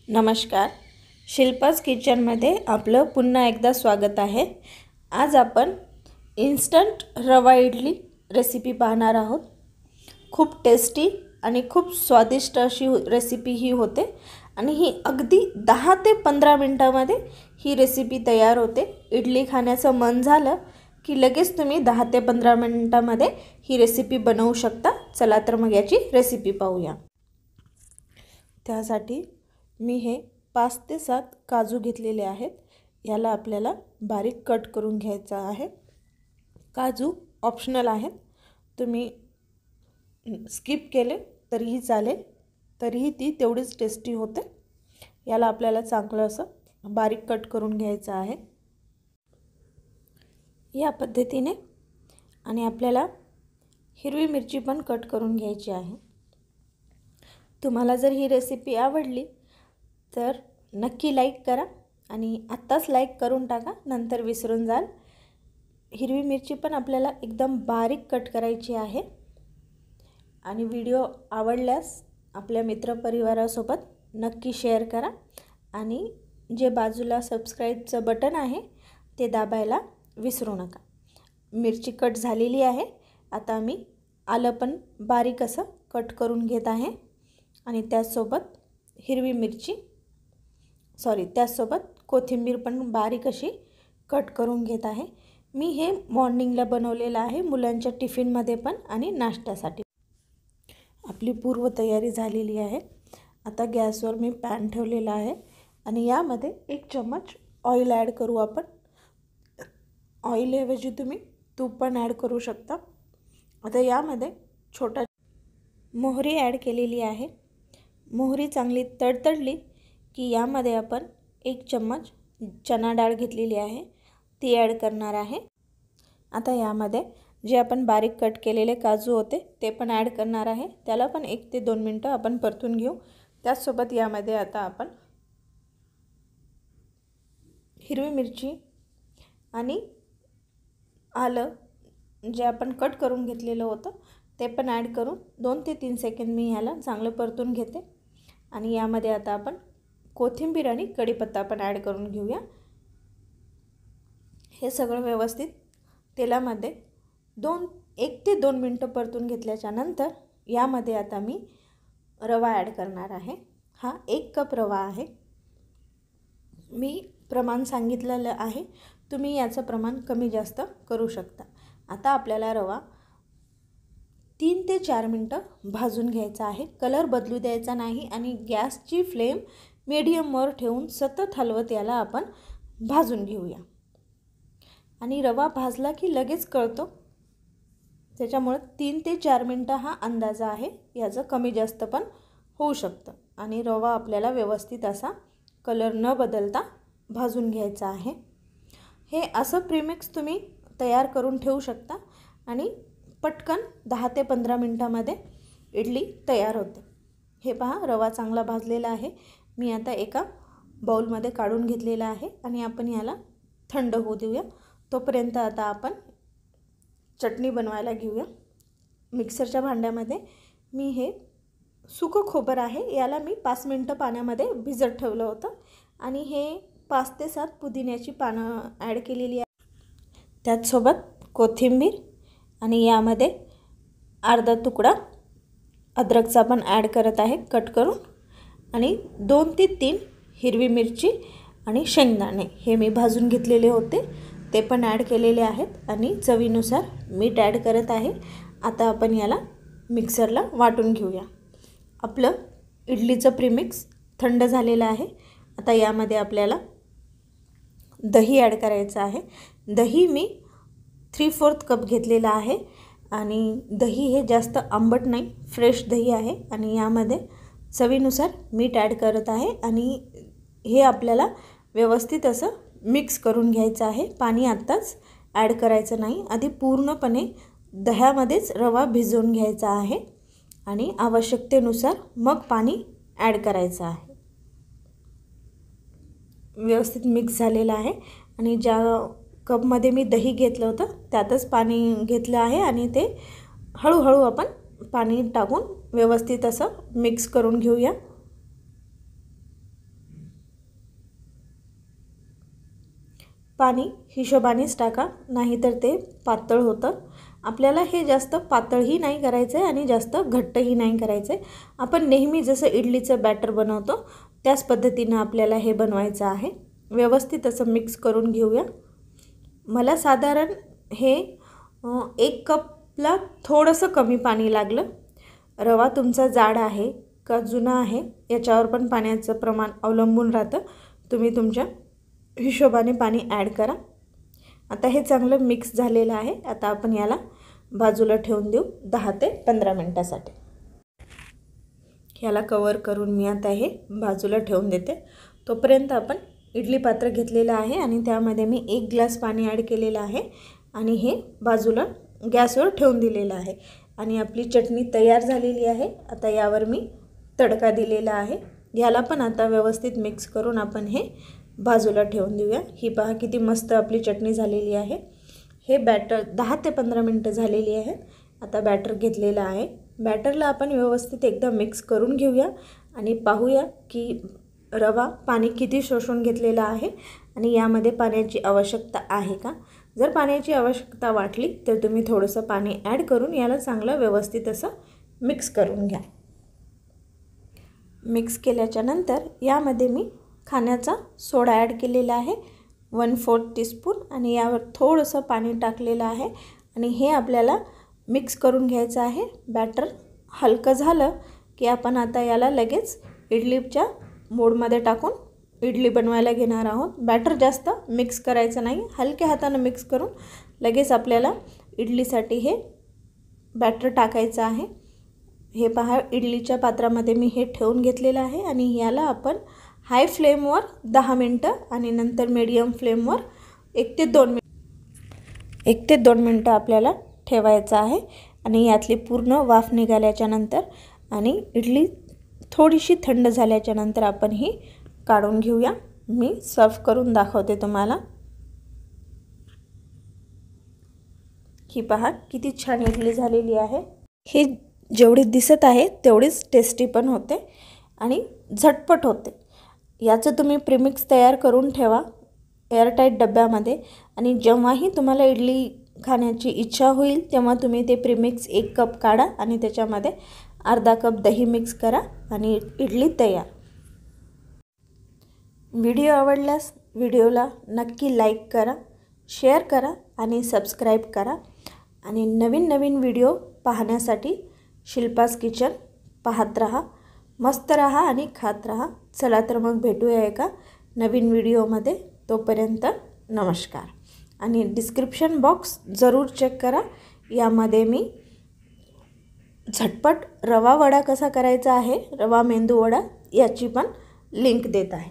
नमस्कार. शिल्पाज किचनमध्ये आपलं पुन्हा एकदा स्वागत आहे. आज आपण इन्स्टंट रवा इडली रेसिपी पाहणार आहोत. खूप टेस्टी आणि खूप स्वादिष्ट अशी रेसिपी ही होते आणि ही अगदी 10 ते 15 मिनिटांमध्ये ही रेसिपी तयार होते. इडली खाण्याचं मन झालं की लगेच तुम्ही 10 ते 15 मिनिटांमध्ये ही रेसिपी बनवू शकता. चला तर मग याची रेसिपी पाहूया. त्यासाठी मी हे 5 ते 7 काजू घेतलेले आहेत. याला आपल्याला बारीक कट करून घ्यायचा आहे. काजू ऑप्शनल आहेत, तुम्ही स्किप केले तरीही चालेल, तरीही ती तेवढीच टेस्टी होते. याला आपल्याला चांगलं असं बारीक कट करून घ्यायचं आहे या पद्धतीने. आणि आपल्याला हिरवी मिरची पण कट करून घ्यायची आहे. तुम्हाला जर ही रेसिपी आवडली तर नक्की लाईक करा आणि आत्ताच लाईक करून टाका, नंतर विसरून जाल. हिरवी मिरची पण आपल्याला एकदम बारीक कट करायची आहे. आणि व्हिडिओ आवडल्यास आपल्या मित्रपरिवारासोबत नक्की शेअर करा आणि जे बाजूला सबस्क्राईबचं बटन आहे ते दाबायला विसरू नका. मिरची कट झालेली आहे. आता मी आलं पण बारीक असं कट करून घेत आहे आणि त्यासोबत त्यासोबत कोथिंबीर पण बारीक अशी कट करून घेत आहे. मी हे मॉर्निंगला बनवलेलं आहे, मुलांच्या टिफिनमध्ये पण आणि नाश्त्यासाठी. आपली पूर्व तयारी झालेली आहे. आता गॅसवर मी पॅन ठेवलेला आहे आणि यामध्ये 1 चम्मच ऑइल ॲड करू आपण. ऑइलऐवजी तुम्ही तूप पण ॲड करू शकता. आता यामध्ये छोटा मोहरी ॲड केलेली आहे. मोहरी चांगली तडतडली की यामध्ये आपण 1 चम्मच चणा डाळ घेतलेली आहे, ती ॲड करणार आहे. आता यामध्ये जे आपण बारीक कट केलेले काजू होते ते पण ॲड करणार आहे. त्याला पण 1 ते 2 मिनटं आपण परतून घेऊ. त्याचसोबत यामध्ये आता आपण हिरवी मिरची आणि आलं जे आपण कट करून घेतलेलं होतं ते पण ॲड करून 2 ते 3 सेकंद मी ह्याला चांगलं परतून घेते. आणि यामध्ये आता आपण कोथिंबीर आणि कढीपत्ता पण ॲड करून घेऊया. हे सगळं व्यवस्थित तेलामध्ये 1 ते 2 मिनटं परतून घेतल्याच्या नंतर यामध्ये आता मी रवा ॲड करणार आहे. हा 1 कप रवा आहे. मी प्रमाण सांगितलेलं आहे, तुम्ही याचं प्रमाण कमी जास्त करू शकता. आता आपल्याला रवा 3 ते 4 मिनटं भाजून घ्यायचा आहे. कलर बदलू द्यायचा नाही आणि गॅसची फ्लेम मीडियमवर ठेवून सतत हलवत याला आपण भाजून घेऊया. आणि रवा भाजला की लगेच कळतो, त्याच्यामुळे 3 ते 4 मिनटं हा अंदाजा आहे. याचं कमी जास्त पण होऊ शकतं. आणि रवा आपल्याला व्यवस्थित असा कलर न बदलता भाजून घ्यायचा आहे. हे असं प्रीमिक्स तुम्ही तयार करून ठेवू शकता आणि पटकन 10 ते 15 मिनटामध्ये इडली तयार होते. हे पहा, रवा चांगला भाजलेला आहे. मी आता एका बाउलमध्ये काढून घेतलेला आहे आणि आपण याला थंड होऊ देऊया. तोपर्यंत आता आपण चटणी बनवायला घेऊया. मिक्सरच्या भांड्यामध्ये मी हे सुकं खोबरं आहे, याला मी 5 मिनटं पाण्यामध्ये भिजत ठेवलं होतं आणि हे 5 ते 7 पुदिन्याची पानं ॲड केलेली आहे. त्याचसोबत कोथिंबीर आणि यामध्ये अर्धा तुकडा अद्रकचा पण ॲड करत आहे कट करून. आणि 2 ते 3 हिरवी मिरची आणि शेंगदाणे हे मी भाजून घेतलेले होते, ते पण ॲड केलेले आहेत. आणि चवीनुसार मीठ ॲड करत आहे. आता आपण याला मिक्सरला वाटून घेऊया. आपलं इडलीचं प्रीमिक्स थंड झालेलं आहे. आता यामध्ये आपल्याला दही ॲड करायचं आहे. दही मी 3/4 कप घेतलेला आहे आणि दही हे जास्त आंबट नाही, फ्रेश दही आहे. आणि यामध्ये चवीनुसार मीठ ॲड करत आहे आणि हे आपल्याला व्यवस्थित असं मिक्स करून घ्यायचं आहे. पाणी आत्ताच ॲड करायचं नाही, आधी पूर्णपणे दह्यामध्येच रवा भिजवून घ्यायचा आहे आणि आवश्यकतेनुसार मग पाणी ॲड करायचं आहे. व्यवस्थित मिक्स झालेलं आहे आणि ज्या कपमध्ये मी दही घेतलं होतं त्यातच पाणी घेतलं आहे आणि ते हळूहळू आपण पाणी टाकून व्यवस्थित असं मिक्स करून घेऊया. पाणी हिशोबानेच टाका, नाहीतर ते पातळ होतं. आपल्याला हे जास्त पातळही नाही करायचं आहे आणि जास्त घट्टही नाही करायचं आहे. आपण नेहमी जसं इडलीचं बॅटर बनवतो त्याच पद्धतीनं आपल्याला हे बनवायचं आहे. व्यवस्थित असं मिक्स करून घेऊया. मला साधारण हे 1 कपला थोडंसं कमी पाणी लागलं. रवा तुमचा जाड आहे का जुना आहे याच्यावर पण पाण्याचं प्रमाण अवलंबून राहतं. तुम्ही तुमच्या हिशोबाने पाणी ॲड करा. आता हे चांगलं मिक्स झालेलं आहे. आता आपण याला बाजूला ठेवून देऊ 10 ते 15 मिनटासाठी. ह्याला कवर करून मी आता हे बाजूला ठेवून देते. तोपर्यंत आपण इडली पात्र घेतलेलं आहे आणि त्यामध्ये मी 1 ग्लास पाणी ॲड केलेलं आहे आणि हे बाजूला गॅसवर ठेवून दिलेलं आहे. आणि आपली चटणी तयार झालेली आहे. आता यावर मी तडका दिलेला आहे. याला पण आता व्यवस्थित मिक्स करून आपण हे बाजूला ठेवून देऊया. ही पहा किती मस्त आपली चटणी झालेली आहे. हे बॅटर 10 ते 15 मिनटं झालेली आहेत. आता बॅटर घेतलेलं आहे. बॅटरला आपण व्यवस्थित एकदा मिक्स करून घेऊया आणि पाहूया की रवा पाणी किती शोषून घेतलेला आहे आणि यामध्ये पाण्याची आवश्यकता आहे का. जर पाण्याची आवश्यकता वाटली तर तुम्ही थोडंसं पाणी ॲड करून याला चांगलं व्यवस्थित असं मिक्स करून घ्या. मिक्स केल्याच्या नंतर यामध्ये मी खाण्याचा सोडा ॲड केलेला आहे 1/4 टीस्पून आणि यावर थोडंसं पाणी टाकलेलं आहे आणि हे आपल्याला मिक्स करून घ्यायचं आहे. बॅटर हलकं झालं की आपण आता याला लगेच इडलीच्या मोडमध्ये टाकून इडली बनवायला घेणार आहोत. बॅटर जास्त मिक्स करायचं नाही, हलक्या हातानं मिक्स करून लगेच आपल्याला इडलीसाठी हे बॅटर टाकायचं आहे. हे पहा इडलीच्या पात्रामध्ये मी हे ठेवून घेतलेलं आहे आणि याला आपण हाय फ्लेमवर 10 मिनटं आणि नंतर मीडियम फ्लेमवर 1 ते 2 मिनटं आपल्याला ठेवायचं आहे. आणि यातली पूर्ण वाफ निघाल्याच्या नंतर आणि इडली थोडीशी थंड झाल्याच्या नंतर आपण ही काढून घेऊया. मी सर्व करून दाखवते तुम्हाला. ही पहा किती छान इडली झालेली आहे. हे जेवढी दिसत आहे तेवढीच टेस्टी पण होते आणि झटपट होते. याचं तुम्ही प्रीमिक्स तयार करून ठेवा एअरटाईट डब्यामध्ये आणि जेव्हाही तुम्हाला इडली खाण्याची इच्छा होईल तेव्हा तुम्ही ते प्रीमिक्स 1 कप काढा आणि त्याच्यामध्ये अर्धा कप दही मिक्स करा आणि इडली तयार. व्हिडिओ आवडल्यास व्हिडिओला नक्की लाईक करा, शेअर करा आणि सबस्क्राईब करा. आणि नवीन नवीन व्हिडिओ पाहण्यासाठी शिल्पास किचन पाहत राहा. मस्त राहा आणि खात राहा. चला तर मग भेटूया एका नवीन व्हिडिओमध्ये. तोपर्यंत नमस्कार. आणि डिस्क्रिप्शन बॉक्स जरूर चेक करा. यामध्ये मी झटपट रवा वडा कसा करायचा आहे, रवा मेंदू वडा याची पण लिंक देत आहे.